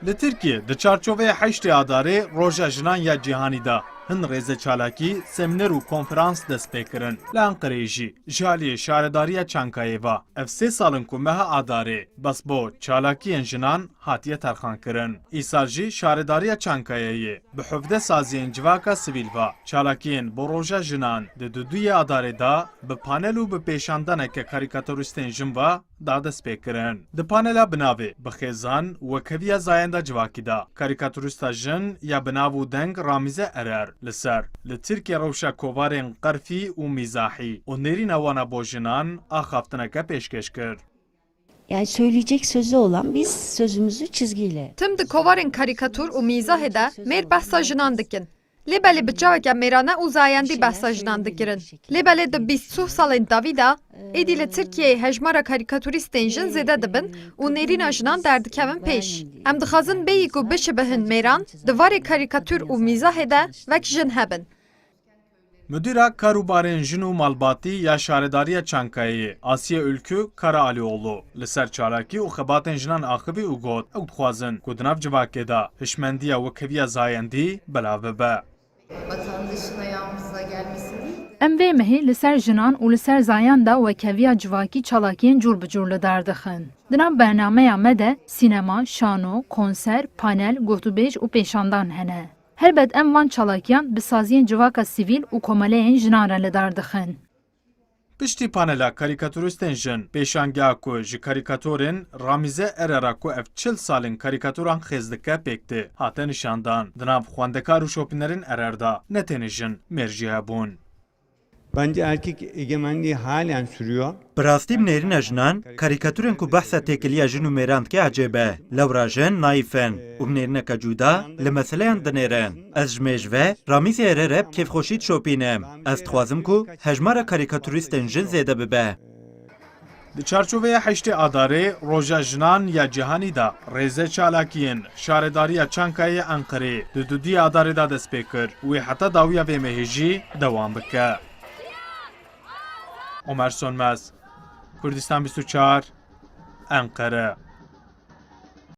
Li Tirkiye di çarçovê heştê adarê Roja Jinan ya Cîhanî da hin rêze çalakî, seminer û konferans dest pê kirin. Li Enqereyê jî ji aliyê şaredariya Çankayê ve ev 3 salin ku meha adarê bes bo çalakiyên jinan hatiye terxankirin. Îsal jî şaredariya Çankayeyê bi hevde saziyên civaka sivîl ve çalakiyên bo Roja Jinan di duduyê adarê da bi panel û bi pêşandaneke karîkatûristên jin ve da dest pê kirin. Di panela binavê bi xêzan wekeviya zayenda civakî da karîkatûrista jin ya binav û deng Ramize Erer li ser li Tirkiye rewşa kovarên qerfî û mîzahî û nêrîna wana bo jinan axaftineke pêşkêş kir. Yani söyleyecek sözü olan biz sözümüzü çizgiyle. Tim di kovarên karîkatûr û mîzahê de mêr behsa jinan dikin. Lêbelê bi çaveke mêrane û zayendî behsa jinan dikirin. Lêbelê di 20 salên davî de êdî li Tirkiyeyê hejmara karîkatûrîstên jin zêde dibin û nêrîna jinan derdikevin pêş. Em dixwazin bêyî ku bişibihin mêran, di varê karîkatûr û mîzahê de wek jin hebin. Müdîra karûbarên jin û malbatî ya şaredariya Çankayeyê Asiye Ülkü Karaalioğlu li ser çalakî û xebatên jinan axivî û got ew dixwazin ku di nav civakê de hişmendiya wekeviya zayendî belav bibe. Vatandaşın ayağımıza gelmesi değil. Em vê mehê li ser jinan û li ser zayan da wekeviya civakî çalakiyên cûr bi cûr li derdixin. Di nav bernameya me de sînema, şano, konser, panel, guhtubêj û pêşandan hene. Helbet em van çalakiyan bi saziyên civaka sivîl û komeleyên jinan re li derdixin. Piştî panela karîkatûristên jin pêşangeha ku ji karîkatûrên Ramize Erera ku ev 40 salên karîkatûran xêz dike pêkti hate nîşandan. Di nav xwendekar û şopînerên Erer da ne tenê jin mêr jî hebûn. Bence erkek egemenliği halen sürüyor. Birastî nêrîna jinan, karîkatûrên ku behsa têkiliya jin û mêran dike ecêb e. Lewra jin naîfin û nêrîneka cuda li meseleyan dinêrin. Ez ji mêj ve Ramîzê Ererê kêfxweşî dişopînim. Ez dixwazim ku hejmara karîkatûrîstên jin zêde bibe. Di çarçoveya heştê adarê Roja Jinan ya Cîhanî da rêze çalakiyên şaredariya Çankayê Enqereyê di dudiyê adarê da dest pê kir û wê heta dawiya vê mehê jî dewam bike. Ömer Sönmez, Kurdistan 24, Ankara.